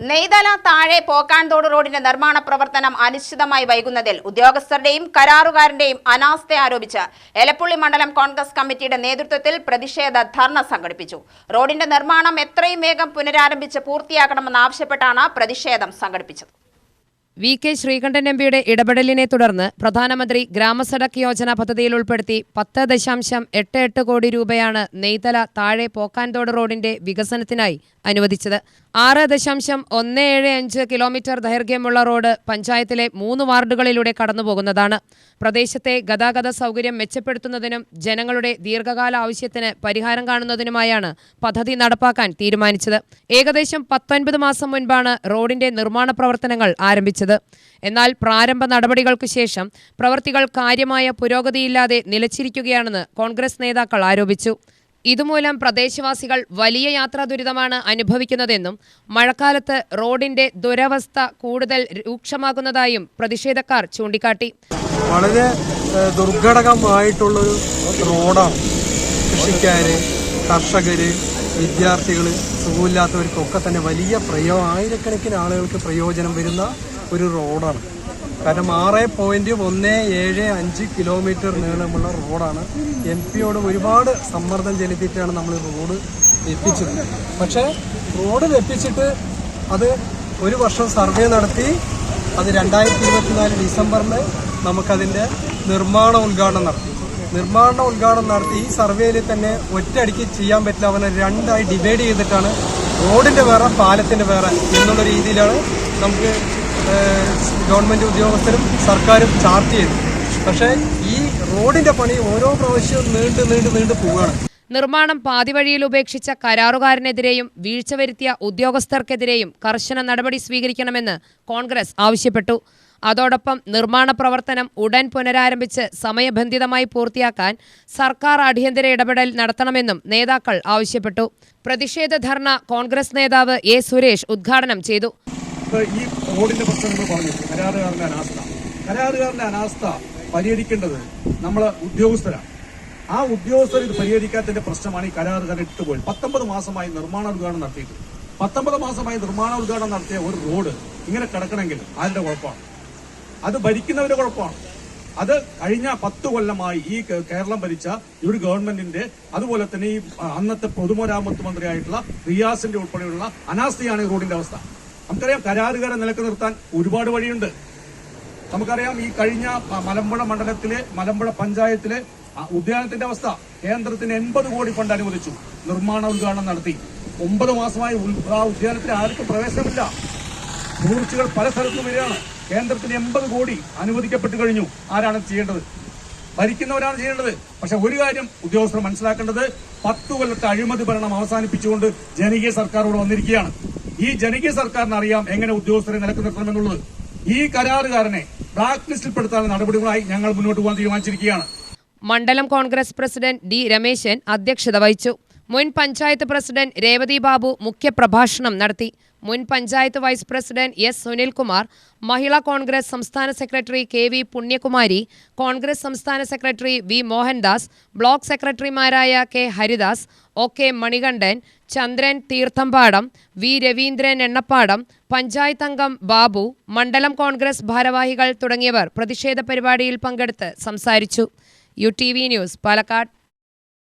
നെയ്തല താഴെ പോക്കാൻതോട് റോഡിന്റെ നിർമ്മാണ പ്രവർത്തനം അനിശ്ചിതമായി വൈകുന്നതിൽ ഉദ്യോഗസ്ഥരുടെയും കരാറുകാരന്റെയും അനാസ്ഥ ആരോപിച്ച് എലപ്പുള്ളി മണ്ഡലം കോൺഗ്രസ് കമ്മിറ്റിയുടെ നേതൃത്വത്തിൽ പ്രതിഷേധ ധർണ സംഘടിപ്പിച്ചു. റോഡിന്റെ നിർമ്മാണം എത്രയും വേഗം പുനരാരംഭിച്ച് പൂർത്തിയാക്കണമെന്നാവശ്യപ്പെട്ടാണ് പ്രതിഷേധം സംഘടിപ്പിച്ചത്. വി.കെ. ശ്രീകണ്ഠൻ എം.പിയുടെ ഇടപെടലിനെ തുടർന്ന് പ്രധാനമന്ത്രി ഗ്രാമസഡക് യോജന പദ്ധതിയിൽ ഉൾപ്പെടുത്തി 10.88 കോടി രൂപയാണ് നെയ്തല താഴെ പോക്കാൻതോട് റോഡിന്റെ വികസനത്തിനായി അനുവദിച്ചത്. 6.175 കിലോമീറ്റർ ദൈർഘ്യമുള്ള റോഡ് പഞ്ചായത്തിലെ 3 വാർഡുകളിലൂടെ കടന്നുപോകുന്നതാണ്. പ്രദേശത്തെ ഗതാഗത സൗകര്യം മെച്ചപ്പെടുത്തുന്നതിനും ജനങ്ങളുടെ ദീർഘകാല ആവശ്യത്തിന് പരിഹാരം കാണുന്നതിനുമായാണ് പദ്ധതി നടപ്പാക്കാൻ തീരുമാനിച്ചത്. ഏകദേശം 19 മാസം മുൻപാണ് റോഡിന്റെ നിർമ്മാണ പ്രവർത്തനങ്ങൾ ആരംഭിച്ചത്. എന്നാൽ പ്രാരംഭ നടപടികൾക്ക് ശേഷം പ്രവൃത്തികൾ കാര്യമായ പുരോഗതിയില്ലാതെ നിലച്ചിരിക്കുകയാണെന്ന് കോൺഗ്രസ് നേതാക്കൾ ആരോപിച്ചു. ഇതുമൂലം പ്രദേശവാസികൾ വലിയ യാത്രാ ദുരിതമാണ് അനുഭവിക്കുന്നതെന്നും മഴക്കാലത്ത് റോഡിന്റെ ദുരവസ്ഥ കൂടുതൽ രൂക്ഷമാകുന്നതായും പ്രതിഷേധക്കാർ ചൂണ്ടിക്കാട്ടി. വളരെ ദുർഘടകമായിട്ടുള്ളൊരു റോഡാണ്. കൃഷിക്കാര്, കർഷകര്, വിദ്യാർത്ഥികള്, സുഖമില്ലാത്തവർക്കൊക്കെ തന്നെ വലിയ ആയിരക്കണക്കിന് ആളുകൾക്ക് പ്രയോജനം വരുന്ന ഒരു റോഡാണ്. കാരണം 6.175 കിലോമീറ്റർ നീളമുള്ള റോഡാണ്. എം.പിയോട് ഒരുപാട് സമ്മർദ്ദം ചെലുത്തിയിട്ടാണ് നമ്മൾ റോഡ് എത്തിച്ചത്. പക്ഷേ റോഡ് എത്തിച്ചിട്ട് അത് ഒരു വർഷം സർവേ നടത്തി അത് 2024 ഡിസംബറിൽ നമുക്കതിൻ്റെ നിർമ്മാണ ഉദ്ഘാടനം നടത്തി. ഈ സർവേയിൽ തന്നെ ഒറ്റയടിക്ക് ചെയ്യാൻ പറ്റില്ല. അവനെ 2ആയി ഡിവൈഡ് ചെയ്തിട്ടാണ് റോഡിൻ്റെ വേറെ പാലത്തിൻ്റെ വേറെ എന്നുള്ള രീതിയിലാണ് നമുക്ക് ഗവൺമെൻറ് ഉദ്യോഗസ്ഥരും സർക്കാരും ചാർട്ട് ചെയ്തു. പക്ഷേ ഈ റോഡിൻ്റെ പണി ഓരോ പ്രാവശ്യവും നീണ്ടു പോവുകയാണ്. നിർമ്മാണം പാതിവഴിയിൽ ഉപേക്ഷിച്ച കരാറുകാരനെതിരെയും വീഴ്ച വരുത്തിയ ഉദ്യോഗസ്ഥർക്കെതിരെയും കർശന നടപടി സ്വീകരിക്കണമെന്ന് കോൺഗ്രസ് ആവശ്യപ്പെട്ടു. അതോടൊപ്പം നിർമ്മാണ പ്രവർത്തനം ഉടൻ പുനരാരംഭിച്ച് സമയബന്ധിതമായി പൂർത്തിയാക്കാൻ സർക്കാർ അടിയന്തര ഇടപെടൽ നടത്തണമെന്നും നേതാക്കൾ ആവശ്യപ്പെട്ടു. പ്രതിഷേധ ധർണ കോൺഗ്രസ് നേതാവ് എ. സുരേഷ് ഉദ്ഘാടനം ചെയ്തു. ഈ റോഡിന്റെ പ്രശ്നങ്ങൾ പറഞ്ഞു. കരാറുകാരന്റെ അനാസ്ഥ പരിഹരിക്കേണ്ടത് നമ്മളെ ഉദ്യോഗസ്ഥരാണ്. ആ ഉദ്യോഗസ്ഥർ ഇത് പരിഹരിക്കാത്തതിന്റെ പ്രശ്നമാണ് ഈ കരാറുകാരൻ ഇട്ടുപോയത്. 19 മാസമായി നിർമ്മാണ ഉദ്ഘാടനം നടത്തിയിട്ട് 19 മാസമായി നിർമ്മാണ ഉദ്ഘാടനം നടത്തിയ ഒരു റോഡ് ഇങ്ങനെ കിടക്കണമെങ്കിൽ ആരുടെ കുഴപ്പമാണ്? അത് ഭരിക്കുന്നവരുടെ കുഴപ്പമാണ്. അത് കഴിഞ്ഞ 10 കൊല്ലമായി ഈ കേരളം ഭരിച്ച ഒരു ഗവൺമെന്റിന്റെ, അതുപോലെ തന്നെ ഈ അന്നത്തെ പൊതുമരാമത്ത് മന്ത്രിയായിട്ടുള്ള റിയാസിന്റെ ഉൾപ്പെടെയുള്ള അനാസ്ഥയാണ് ഈ റോഡിന്റെ അവസ്ഥ. നമുക്കറിയാം, കരാറുകാരെ നിലക്ക് നിർത്താൻ ഒരുപാട് വഴിയുണ്ട്. നമുക്കറിയാം, ഈ കഴിഞ്ഞ മലമ്പുഴ മണ്ഡലത്തിലെ മലമ്പുഴ പഞ്ചായത്തിലെ ഉദ്യാനത്തിന്റെ അവസ്ഥ. കേന്ദ്രത്തിന് 80 കോടി ഫണ്ട് അനുവദിച്ചു, നിർമ്മാണ ഉദ്ഘാടനം നടത്തി. 9 മാസമായി ആ ഉദ്യാനത്തിൽ ആർക്കും പ്രവേശനമില്ല. ടൂറിസ്റ്റുകൾ പല സ്ഥലത്തും വരികയാണ്. കേന്ദ്രത്തിന് 80 കോടി അനുവദിക്കപ്പെട്ടു കഴിഞ്ഞു. ആരാണ് ചെയ്യേണ്ടത്? ഭരിക്കുന്നവരാണ് ചെയ്യേണ്ടത്. പക്ഷെ ഒരു കാര്യം ഉദ്യോഗസ്ഥർ മനസ്സിലാക്കേണ്ടത്, 10 കൊല്ലത്തെ അഴിമതി ഭരണം അവസാനിപ്പിച്ചുകൊണ്ട് ജനകീയ സർക്കാർ ഇവിടെ വന്നിരിക്കുകയാണ്. ഈ ജനകീയ സർക്കാരിന് അറിയാം എങ്ങനെ ഉദ്യോഗസ്ഥരെ നിലക്ക് നിർത്തണമെന്നുള്ളത്. ഈ കരാറുകാരനെ ബ്ലാക്ക് ലിസ്റ്റിൽപ്പെടുത്താനുള്ള നടപടികളായി ഞങ്ങൾ മുന്നോട്ട് പോകാൻ തീരുമാനിച്ചിരിക്കുകയാണ്. മണ്ഡലം കോൺഗ്രസ് പ്രസിഡന്റ് ഡി. രമേശൻ അധ്യക്ഷത വഹിച്ചു. മുൻ പഞ്ചായത്ത് പ്രസിഡന്റ് രേവതി ബാബു മുഖ്യപ്രഭാഷണം നടത്തി. മുൻ panchayat vice president S. Sunilkumar, Mahila Congress സംസ്ഥാന secretary K. V. Punyakumari, Congress സംസ്ഥാന സെക്രട്ടറി വി. മോഹൻദാസ്, ബ്ലോക്ക് സെക്രട്ടറിമാരായ K. Haridas, O. K. Manikandan, Chandran Theerthampadam, V. Raveendran Ennappadam, panchayat അംഗം ബാബു, മണ്ഡലം കോൺഗ്രസ് ഭാരവാഹികൾ തുടങ്ങിയവർ പ്രതിഷേധ പരിപാടിയിൽ പങ്കെടുത്ത് സംസാരിച്ചു. UTV news, Palakkad.